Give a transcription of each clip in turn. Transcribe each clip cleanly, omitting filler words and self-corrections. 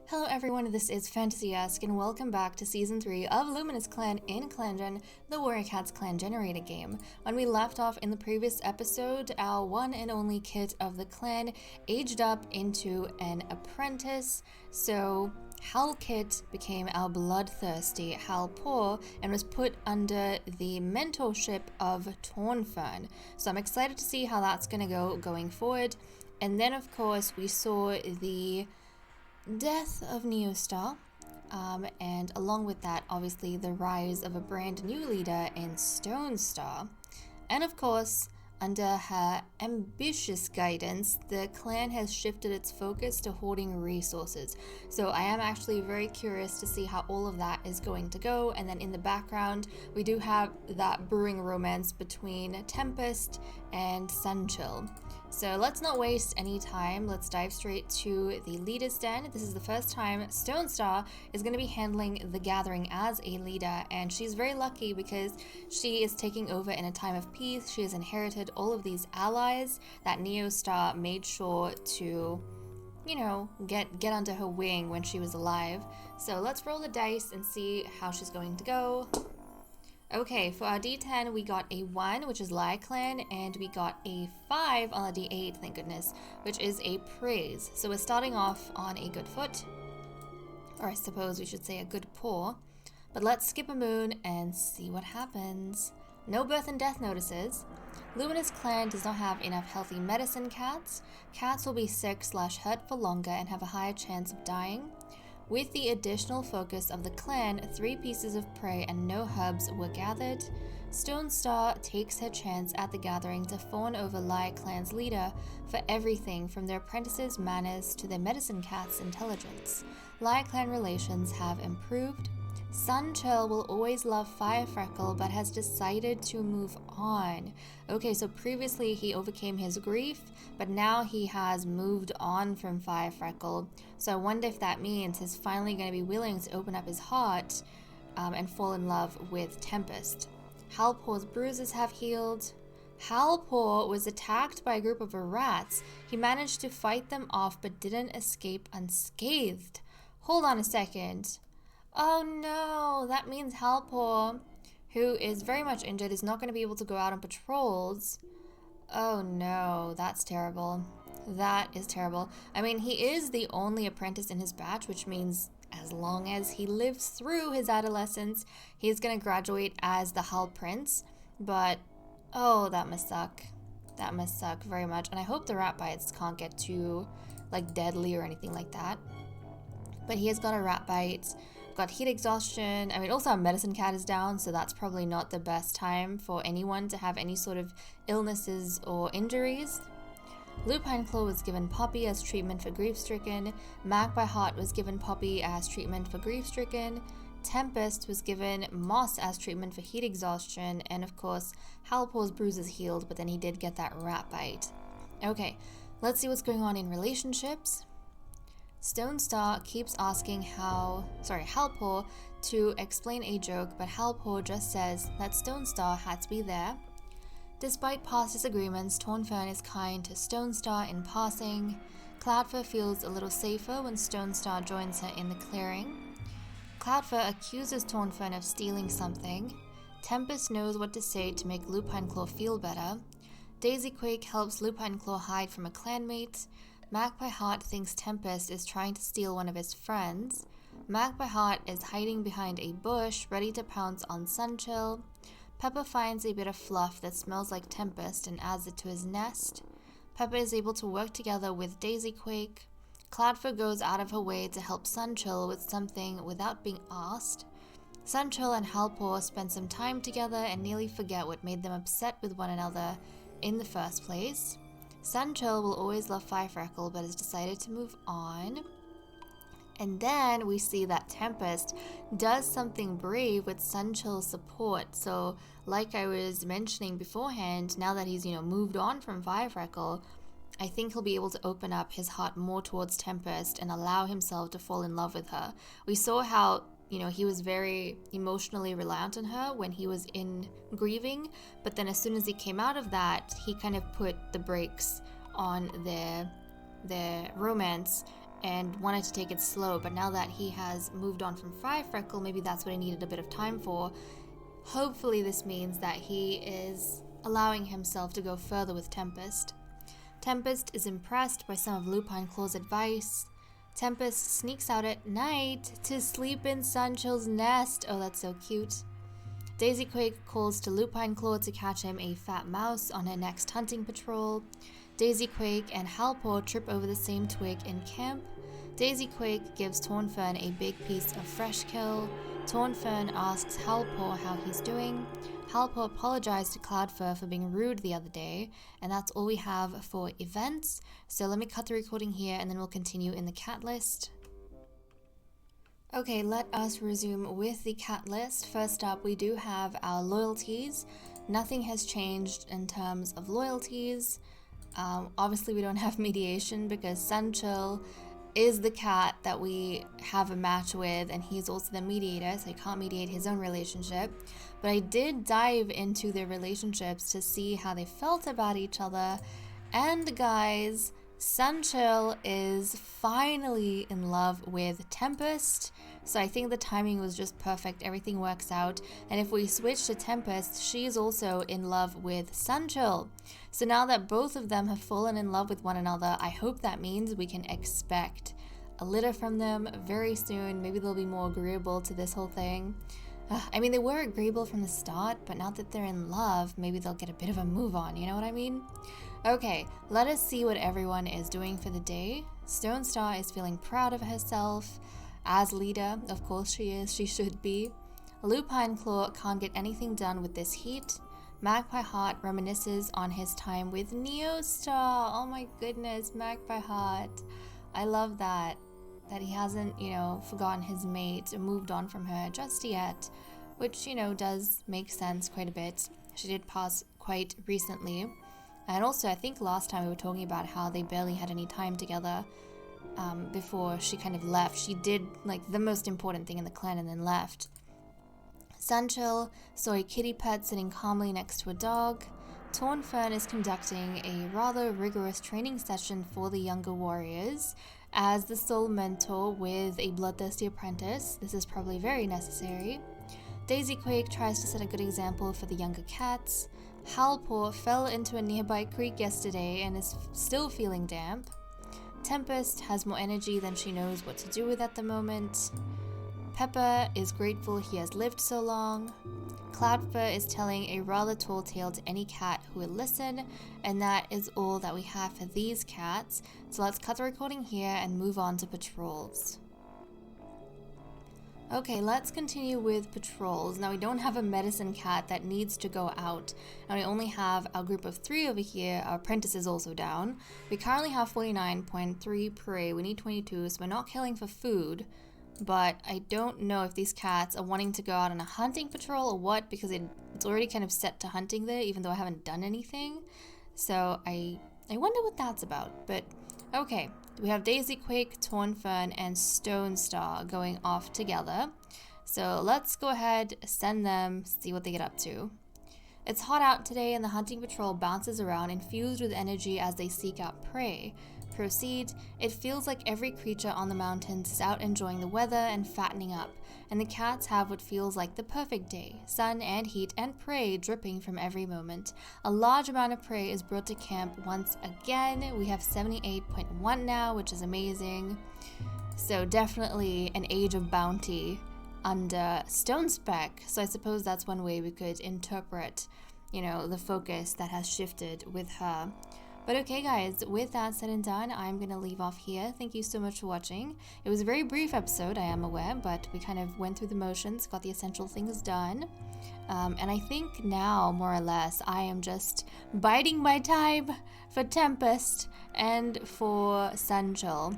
Hello everyone, this is Fantasy-esque and welcome back to Season 3 of Luminous Clan in ClanGen, the Warrior Cats clan generated game. When we left off in the previous episode, our one and only kit of the clan aged up into an apprentice, so Hal Kit became our bloodthirsty Hal Poor and was put under the mentorship of Tornfern. So I'm excited to see how that's going to go going forward. And then of course we saw the death of Neostar, and along with that, obviously, the rise of a brand new leader in Stone Star. And of course, under her ambitious guidance, the clan has shifted its focus to hoarding resources. So I am actually very curious to see how all of that is going to go. And then in the background, we do have that brewing romance between Tempest and Sunchill. So let's not waste any time. Let's dive straight to the leader's den. This is the first time Stone Star is going to be handling the gathering as a leader, and she's very lucky because she is taking over in a time of peace. She has inherited all of these allies that Neostar made sure to, you know, get under her wing when she was alive. So let's roll the dice and see how she's going to go. Okay, for our D10, we got a 1, which is Lie Clan, and we got a 5 on the D8, thank goodness, which is a Praise. So we're starting off on a good foot, or I suppose we should say a good paw. But let's skip a moon and see what happens. No birth and death notices. Luminous Clan does not have enough healthy medicine cats. Cats will be sick/hurt for longer and have a higher chance of dying. With the additional focus of the clan, 3 pieces of prey and no herbs were gathered. Stone Star takes her chance at the gathering to fawn over Lie Clan's leader for everything from their apprentices' manners to their medicine cat's intelligence. Lie Clan relations have improved. Sunchill will always love Firefreckle but has decided to move on. Okay, so previously he overcame his grief, but now he has moved on from Firefreckle. So I wonder if that means he's finally going to be willing to open up his heart and fall in love with Tempest. Halpor's bruises have healed. Halpor was attacked by a group of rats. He managed to fight them off but didn't escape unscathed. Hold on a second. Oh no, that means Halpor, who is very much injured, is not going to be able to go out on patrols. Oh no, that's terrible. That is terrible. I mean, he is the only apprentice in his batch, which means as long as he lives through his adolescence, he's going to graduate as the Hal Prince. But, oh, that must suck. That must suck very much. And I hope the rat bites can't get too, deadly or anything like that. But he has got a rat bite. Got heat exhaustion. I mean, also our medicine cat is down, so that's probably not the best time for anyone to have any sort of illnesses or injuries. Lupine Claw was given Poppy as treatment for grief-stricken. Magpie Heart was given Poppy as treatment for grief-stricken. Tempest was given Moss as treatment for heat exhaustion, and of course, Halpor's bruises healed, but then he did get that rat bite. Okay, let's see what's going on in relationships. Stone Star keeps asking Halpor to explain a joke, but Halpor just says that Stone Star had to be there. Despite past disagreements, Tornfern is kind to Stone Star in passing. Cloudfur feels a little safer when Stone Star joins her in the clearing. Cloudfur accuses Tornfern of stealing something. Tempest knows what to say to make Lupine Claw feel better. Daisy Quake helps Lupine Claw hide from a clanmate. Magpie Heart thinks Tempest is trying to steal one of his friends. Magpie Heart is hiding behind a bush, ready to pounce on Sunchill. Pepper finds a bit of fluff that smells like Tempest and adds it to his nest. Pepper is able to work together with Daisy Quake. Cloudfur goes out of her way to help Sunchill with something without being asked. Sunchill and Halpor spend some time together and nearly forget what made them upset with one another in the first place. Sunchill will always love Firefreckle but has decided to move on. And then we see that Tempest does something brave with Sunchill's support. So like I was mentioning beforehand, now that he's, moved on from Firefreckle, I think he'll be able to open up his heart more towards Tempest and allow himself to fall in love with her. We saw how he was very emotionally reliant on her when he was in grieving, but then as soon as he came out of that, he kind of put the brakes on their romance and wanted to take it slow, but now that he has moved on from Fire Freckle, maybe that's what he needed a bit of time for. Hopefully this means that he is allowing himself to go further with Tempest. Tempest is impressed by some of Lupine Claw's advice. Tempest sneaks out at night to sleep in Sunchill's nest. Oh, that's so cute. Daisy Quake calls to Lupine Claw to catch him a fat mouse on her next hunting patrol. Daisy Quake and Halpor trip over the same twig in camp. Daisy Quake gives Tornfern a big piece of fresh kill. Tornfern asks Halpor how he's doing. Halpor apologized to Cloudfur for being rude the other day, and that's all we have for events. So let me cut the recording here and then we'll continue in the cat list. Okay, let us resume with the cat list. First up, we do have our loyalties. Nothing has changed in terms of loyalties. Obviously we don't have mediation because Sunchill is the cat that we have a match with, and he's also the mediator, so he can't mediate his own relationship. But I did dive into their relationships to see how they felt about each other, and guys, Sunchill is finally in love with Tempest, so I think the timing was just perfect. Everything works out, and if we switch to Tempest, she's also in love with Sunchill. So now that both of them have fallen in love with one another, I hope that means we can expect a litter from them very soon. Maybe they'll be more agreeable to this whole thing. I mean, they were agreeable from the start, but now that they're in love, maybe they'll get a bit of a move on, you know what I mean? Okay, let us see what everyone is doing for the day. Stone Star is feeling proud of herself. As leader, of course she is, she should be. Lupine Claw can't get anything done with this heat. Magpie Heart reminisces on his time with Neostar. Oh my goodness, Magpie Heart. I love that he hasn't, forgotten his mate or moved on from her just yet, which, does make sense quite a bit. She did pass quite recently. And also, I think last time we were talking about how they barely had any time together before she kind of left. She did, the most important thing in the clan and then left. Sunchill saw a kitty pet sitting calmly next to a dog. Tornfern is conducting a rather rigorous training session for the younger warriors as the sole mentor with a bloodthirsty apprentice. This is probably very necessary. Daisy Quake tries to set a good example for the younger cats. Halpor fell into a nearby creek yesterday and is still feeling damp. Tempest has more energy than she knows what to do with at the moment. Pepper is grateful he has lived so long. Cloudfur is telling a rather tall tale to any cat who will listen, and that is all that we have for these cats. So let's cut the recording here and move on to patrols. Okay, let's continue with patrols. Now we don't have a medicine cat that needs to go out. Now we only have our group of 3 over here. Our apprentice is also down. We currently have 49.3 prey. We need 22, so we're not killing for food. But I don't know if these cats are wanting to go out on a hunting patrol or what, because it's already kind of set to hunting there, even though I haven't done anything. So I wonder what that's about. But okay, we have Daisy Quake, Tornfern, and Stone Star going off together. So let's go ahead, send them, see what they get up to. It's hot out today and the hunting patrol bounces around infused with energy as they seek out prey. Proceed. It feels like every creature on the mountains is out enjoying the weather and fattening up, and the cats have what feels like the perfect day. Sun and heat and prey dripping from every moment. A large amount of prey is brought to camp once again. We have 78.1 now, which is amazing. So definitely an age of bounty under Stone Spec. So I suppose that's one way we could interpret, the focus that has shifted with her. But okay guys, with that said and done, I'm going to leave off here. Thank you so much for watching. It was a very brief episode, I am aware, but we kind of went through the motions, got the essential things done. And I think now, more or less, I am just biding my time for Tempest and for Sunchill.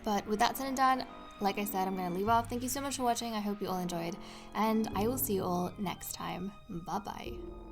But with that said and done, like I said, I'm going to leave off. Thank you so much for watching. I hope you all enjoyed, and I will see you all next time. Bye-bye.